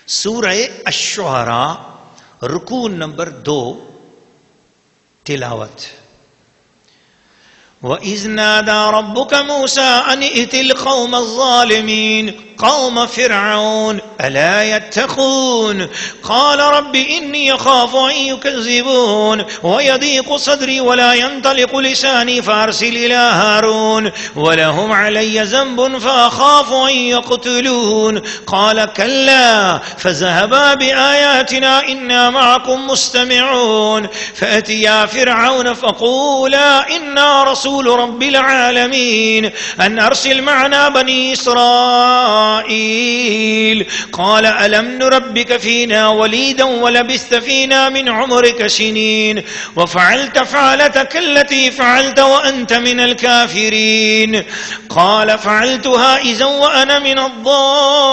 سورہ الشعراء رکوع نمبر 2 تلاوت. وَإِذْ نَادَى رَبُّكَ مُوسَىٰ أَنِ ائْتِ الْقَوْمَ الظَّالِمِينَ قَوْمَ فِرْعَوْنَ أَلَا يَتَّقُونَ قَالَ رَبِّ إِنِّي أَخَافُ أَن يُكَذِّبُونِ وَيَضِيقُ صَدْرِي وَلَا يَنطَلِقُ لِسَانِي فَأَرْسِلْ إِلَىٰ هَارُونَ وَلَهُمْ عَلَيَّ ذَنبٌ فَأَخَافُ أَن يَقْتُلُونِ قَالَ كَلَّا فَاذْهَبَا بِآيَاتِنَا إِنَّا مَعَكُمْ مُسْتَمِعُونَ فَأْتِيَا فِرْعَوْنَ فَقُولَا إِنَّا رَسُولُ رَبِّ الْعَالَمِينَ أَنْ أَرْسِلْ مَعَنَا بَنِي إسرائيل قال ألم نربك فينا وليدا ولبثت فينا من عمرك سنين وفعلت فعلتك التي فعلت وأنت من الكافرين قال فعلتها إذا وأنا من الضالين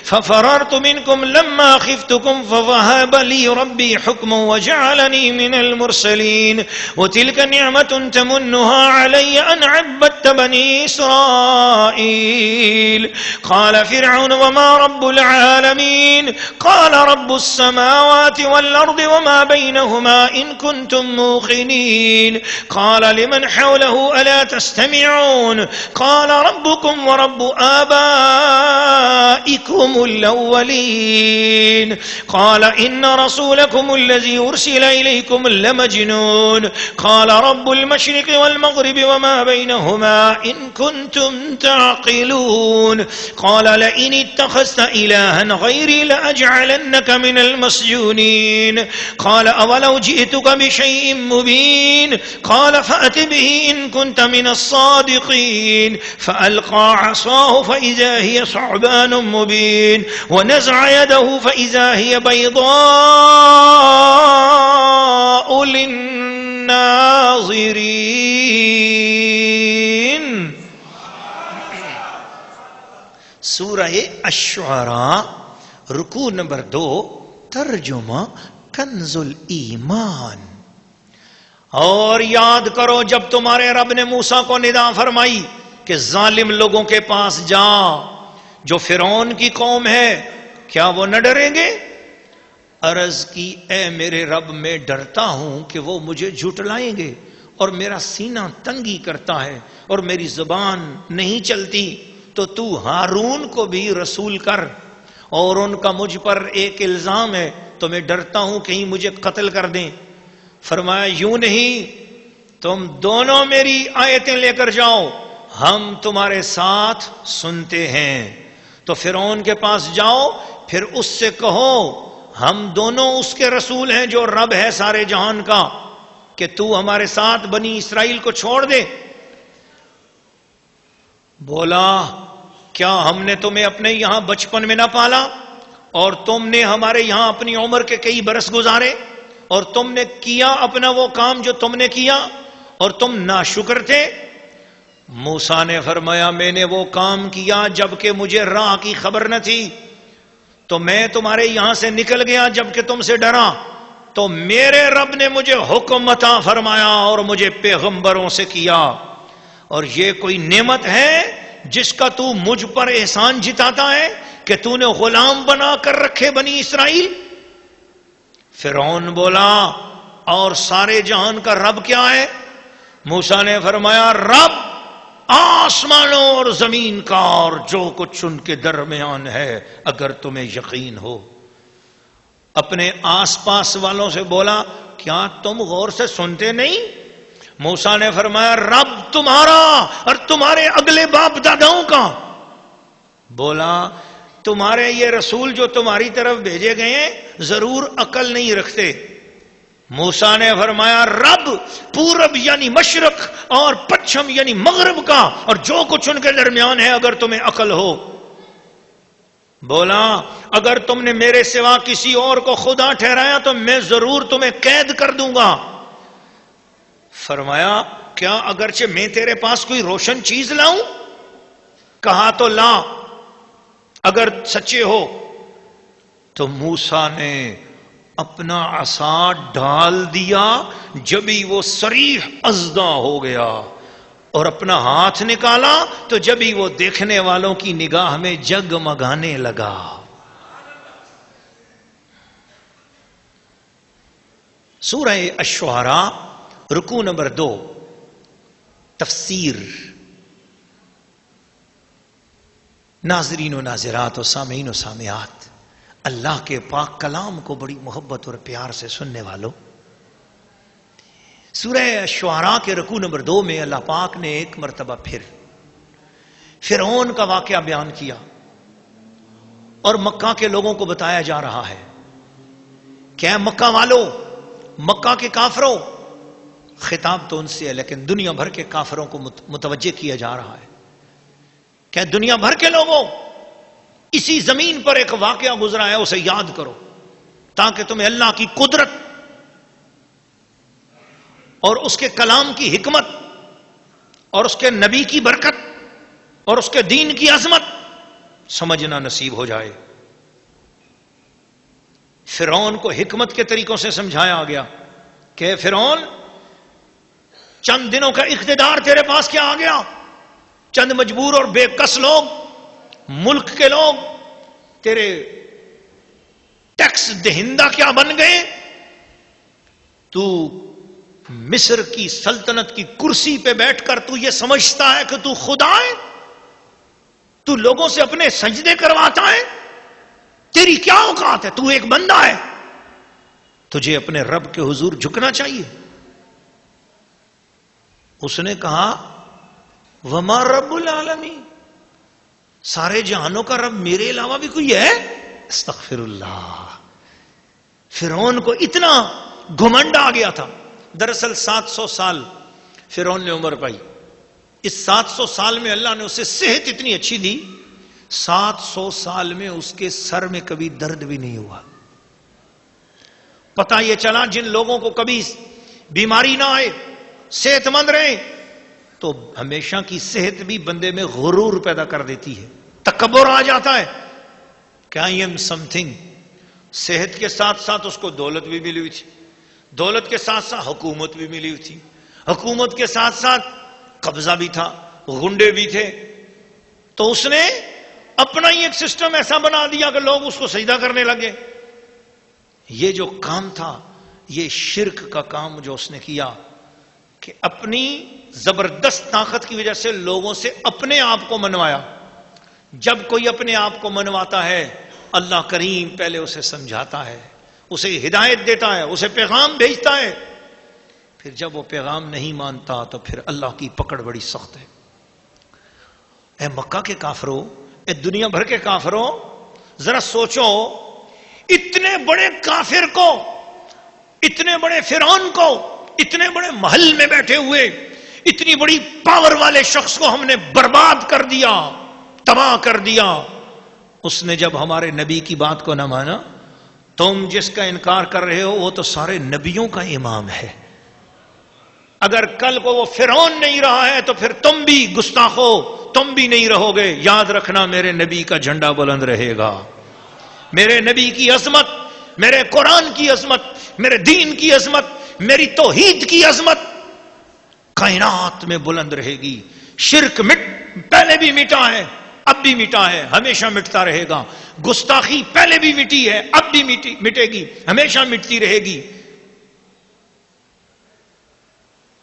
ففررت منكم لما خفتكم فوهب لي ربي حكما وجعلني من المرسلين وتلك نعمة تمنها علي أن عبدت بني إسرائيل قال فرعون وما رب العالمين قال رب السماوات والأرض وما بينهما إن كنتم موقنين قال لمن حوله ألا تستمعون قال ربكم ورب آبائكم الأولين قال إن رسولكم الذي أرسل إليكم لمجنون قال رب المشرق والمغرب وما بينهما إن كنتم تعقلون قال لئن اتخذت إلها غيري لأجعلنك من المسجونين قال أولو جئتك بشيء مبين قال فأت به إن كنت من الصادقين فألقى عصاه فإذا هي ثعبان مبين ونزع يده فإذا هي بيضاء للناظرين. سورہ الشعراء رکوع نمبر 2 ترجمہ کنز الایمان. اور یاد کرو جب تمہارے رب نے موسیٰ کو ندا فرمائی کہ ظالم لوگوں کے پاس جا جو فرعون کی قوم ہے، کیا وہ نہ ڈریں گے؟ عرض کی اے میرے رب میں ڈرتا ہوں کہ وہ مجھے جھٹلائیں گے اور میرا سینہ تنگی کرتا ہے اور میری زبان نہیں چلتی، تو ہارون کو بھی رسول کر. اور ان کا مجھ پر ایک الزام ہے تو میں ڈرتا ہوں کہیں مجھے قتل کر دیں. فرمایا یوں نہیں، تم دونوں میری آیتیں لے کر جاؤ، ہم تمہارے ساتھ سنتے ہیں. تو فرعون کے پاس جاؤ، پھر اس سے کہو ہم دونوں اس کے رسول ہیں جو رب ہے سارے جہان کا، کہ تو ہمارے ساتھ بنی اسرائیل کو چھوڑ دے. بولا کیا ہم نے تمہیں اپنے یہاں بچپن میں نہ پالا اور تم نے ہمارے یہاں اپنی عمر کے کئی برس گزارے اور تم نے کیا اپنا وہ کام جو تم نے کیا اور تم ناشکر تھے؟ موسیٰ نے فرمایا میں نے وہ کام کیا جبکہ مجھے راہ کی خبر نہ تھی، تو میں تمہارے یہاں سے نکل گیا جبکہ تم سے ڈرا، تو میرے رب نے مجھے حکم عطا فرمایا اور مجھے پیغمبروں سے کیا. اور یہ کوئی نعمت ہے جس کا تو مجھ پر احسان جتاتا ہے کہ تو نے غلام بنا کر رکھے بنی اسرائیل؟ فرعون بولا اور سارے جہان کا رب کیا ہے؟ موسیٰ نے فرمایا رب آسمانوں اور زمین کا اور جو کچھ ان کے درمیان ہے اگر تمہیں یقین ہو. اپنے آس پاس والوں سے بولا کیا تم غور سے سنتے نہیں؟ موسیٰ نے فرمایا رب تمہارا اور تمہارے اگلے باپ داداؤں کا. بولا تمہارے یہ رسول جو تمہاری طرف بھیجے گئے ہیں ضرور عقل نہیں رکھتے. موسیٰ نے فرمایا رب پورب یعنی مشرق اور پچھم یعنی مغرب کا اور جو کچھ ان کے درمیان ہے اگر تمہیں عقل ہو. بولا اگر تم نے میرے سوا کسی اور کو خدا ٹھہرایا تو میں ضرور تمہیں قید کر دوں گا. فرمایا کیا اگرچہ میں تیرے پاس کوئی روشن چیز لاؤں؟ کہا تو لا اگر سچے ہو. تو موسیٰ نے اپنا عصا ڈال دیا، جبھی وہ صریح ازدہ ہو گیا اور اپنا ہاتھ نکالا تو جب ہی وہ دیکھنے والوں کی نگاہ میں جگمگانے لگا. سورہ الشعراء رکوع نمبر 2 تفسیر. ناظرین و ناظرات و سامعین و سامعات، اللہ کے پاک کلام کو بڑی محبت اور پیار سے سننے والوں، سورہ الشعراء کے رکوع نمبر 2 میں اللہ پاک نے ایک مرتبہ پھر فرعون کا واقعہ بیان کیا اور مکہ کے لوگوں کو بتایا جا رہا ہے کہ اے مکہ والو، مکہ کے کافروں، خطاب تو ان سے ہے لیکن دنیا بھر کے کافروں کو متوجہ کیا جا رہا ہے کہ دنیا بھر کے لوگوں، اسی زمین پر ایک واقعہ گزرا ہے، اسے یاد کرو تاکہ تمہیں اللہ کی قدرت اور اس کے کلام کی حکمت اور اس کے نبی کی برکت اور اس کے دین کی عظمت سمجھنا نصیب ہو جائے. فرعون کو حکمت کے طریقوں سے سمجھایا گیا کہ فرعون، چند دنوں کا اقتدار تیرے پاس کیا آ گیا، چند مجبور اور بے کس لوگ، ملک کے لوگ تیرے ٹیکس دہندہ کیا بن گئے، تو مصر کی سلطنت کی کرسی پہ بیٹھ کر تو یہ سمجھتا ہے کہ تو خدا ہے، تو لوگوں سے اپنے سجدے کرواتا ہے، تیری کیا اوقات ہے، تو ایک بندہ ہے، تجھے اپنے رب کے حضور جھکنا چاہیے. اس نے کہا وما رب العالمین، سارے جہانوں کا رب میرے علاوہ بھی کوئی ہے؟ استغفر اللہ. فرعون کو اتنا گھمنڈ آ گیا تھا. دراصل 700 سال فرعون نے عمر پائی. اس 700 سال میں اللہ نے اسے صحت اتنی اچھی دی، 700 سال میں اس کے سر میں کبھی درد بھی نہیں ہوا. پتہ یہ چلا جن لوگوں کو کبھی بیماری نہ آئے، صحت مند رہے، تو ہمیشہ کی صحت بھی بندے میں غرور پیدا کر دیتی ہے، تکبر آ جاتا ہے کہ آئی ایم سم تھنگ. صحت کے ساتھ ساتھ اس کو دولت بھی ملی ہوئی تھی، دولت کے ساتھ ساتھ حکومت بھی ملی ہوئی تھی، حکومت کے ساتھ ساتھ قبضہ بھی تھا، غنڈے بھی تھے. تو اس نے اپنا ہی ایک سسٹم ایسا بنا دیا کہ لوگ اس کو سجدہ کرنے لگے. یہ جو کام تھا، یہ شرک کا کام جو اس نے کیا کہ اپنی زبردست طاقت کی وجہ سے لوگوں سے اپنے آپ کو منوایا. جب کوئی اپنے آپ کو منواتا ہے، اللہ کریم پہلے اسے سمجھاتا ہے، اسے ہدایت دیتا ہے، اسے پیغام بھیجتا ہے. پھر جب وہ پیغام نہیں مانتا تو پھر اللہ کی پکڑ بڑی سخت ہے. اے مکہ کے کافروں، اے دنیا بھر کے کافروں، ذرا سوچو، اتنے بڑے کافر کو، اتنے بڑے فرعون کو، اتنے بڑے محل میں بیٹھے ہوئے اتنی بڑی پاور والے شخص کو ہم نے برباد کر دیا، تباہ کر دیا. اس نے جب ہمارے نبی کی بات کو نہ مانا، تم جس کا انکار کر رہے ہو وہ تو سارے نبیوں کا امام ہے. اگر کل کو وہ فرعون نہیں رہا ہے تو پھر تم بھی گستاخو، تم بھی نہیں رہو گے. یاد رکھنا میرے نبی کا جھنڈا بلند رہے گا، میرے نبی کی عظمت، میرے قرآن کی عظمت، میرے دین کی عظمت، میری توحید کی عظمت کائنات میں بلند رہے گی. شرک پہلے بھی مٹا ہے، اب بھی مٹا ہے، ہمیشہ مٹتا رہے گا. گستاخی پہلے بھی مٹی ہے، اب بھی مٹے گی، ہمیشہ مٹتی رہے گی.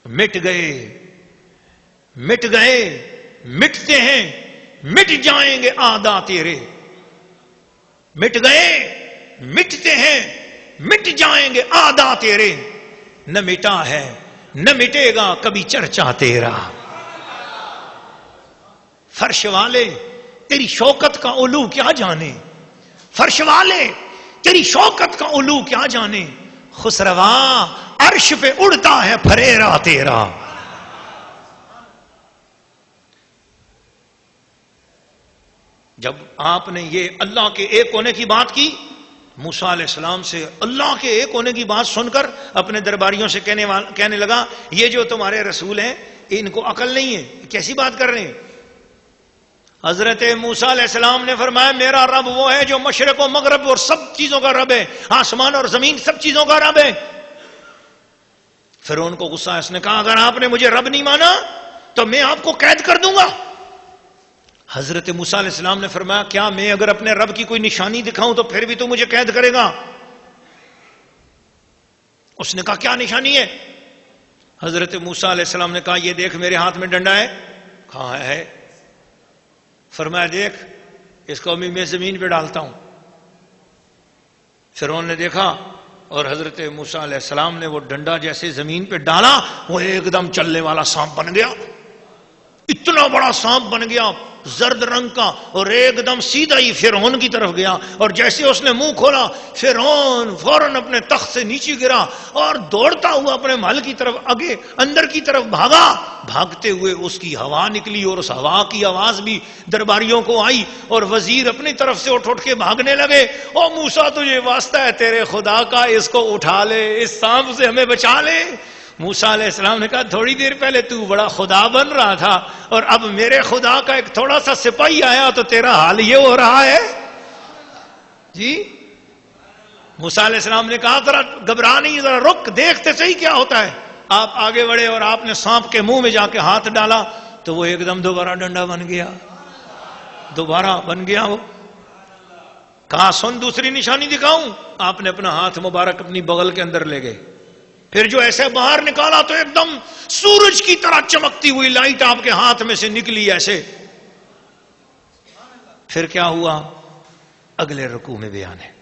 مٹ گئے، مٹ گئے، مٹتے ہیں، مٹ جائیں گے آدھا تیرے. مٹ گئے، مٹتے ہیں، مٹ جائیں گے آدھا تیرے. نہ مٹا ہے نہ مٹے گا کبھی چرچا تیرا. فرش والے تیری شوکت کا علو کیا جانے، فرش والے تیری شوکت کا علو کیا جانے. خسروا عرش پہ اڑتا ہے پھریرا تیرا. جب آپ نے یہ اللہ کے ایک ہونے کی بات کی، موسیٰ علیہ السلام سے اللہ کے ایک ہونے کی بات سن کر اپنے درباریوں سے کہنے لگا یہ جو تمہارے رسول ہیں ان کو عقل نہیں ہے، کیسی بات کر رہے ہیں. حضرت موسیٰ علیہ السلام نے فرمایا میرا رب وہ ہے جو مشرق و مغرب اور سب چیزوں کا رب ہے، آسمان اور زمین سب چیزوں کا رب ہے. فرعون کو غصہ ہے، اس نے کہا اگر آپ نے مجھے رب نہیں مانا تو میں آپ کو قید کر دوں گا. حضرت موسیٰ علیہ السلام نے فرمایا کیا میں اگر اپنے رب کی کوئی نشانی دکھاؤں تو پھر بھی تو مجھے قید کرے گا؟ اس نے کہا کیا نشانی ہے؟ حضرت موسیٰ علیہ السلام نے کہا یہ دیکھ میرے ہاتھ میں ڈنڈا ہے. کہاں ہے؟ فرمایا دیکھ اس کو میں زمین پہ ڈالتا ہوں. فرعون نے دیکھا اور حضرت موسیٰ علیہ السلام نے وہ ڈنڈا جیسے زمین پہ ڈالا وہ ایک دم چلنے والا سانپ بن گیا. اتنا بڑا سانپ بن گیا زرد رنگ کا, اور ایک دم سیدھا ہی فرعون کی طرف گیا. اور جیسے اس نے منہ کھولا فرعون فوراً اپنے تخت سے نیچے گرا اور دوڑتا ہوا اپنے محل کی طرف آگے اندر کی طرف بھاگا. بھاگتے ہوئے اس کی ہوا نکلی اور اس ہوا کی آواز بھی درباریوں کو آئی اور وزیر اپنی طرف سے اٹھ کے بھاگنے لگے. او موسیٰ تجھے واسطہ ہے تیرے خدا کا, اس کو اٹھا لے, اس سانپ سے ہمیں بچا لے. موسیٰ علیہ السلام نے کہا تھوڑی دیر پہلے تو بڑا خدا بن رہا تھا اور اب میرے خدا کا ایک تھوڑا سا سپاہی آیا تو تیرا حال یہ ہو رہا ہے جی. موسیٰ علیہ السلام نے کہا ذرا گھبرا نہیں, ذرا رک دیکھتے صحیح کیا ہوتا ہے. آپ آگے بڑھے اور آپ نے سانپ کے منہ میں جا کے ہاتھ ڈالا تو وہ ایک دم دوبارہ ڈنڈا بن گیا, دوبارہ بن گیا. وہ کہا سن دوسری نشانی دکھاؤں؟ آپ نے اپنا ہاتھ مبارک اپنی بغل کے اندر لے گئے. پھر جو ایسے باہر نکالا تو ایک دم سورج کی طرح چمکتی ہوئی لائٹ آپ کے ہاتھ میں سے نکلی ایسے. پھر کیا ہوا اگلے رکوع میں بیان ہے.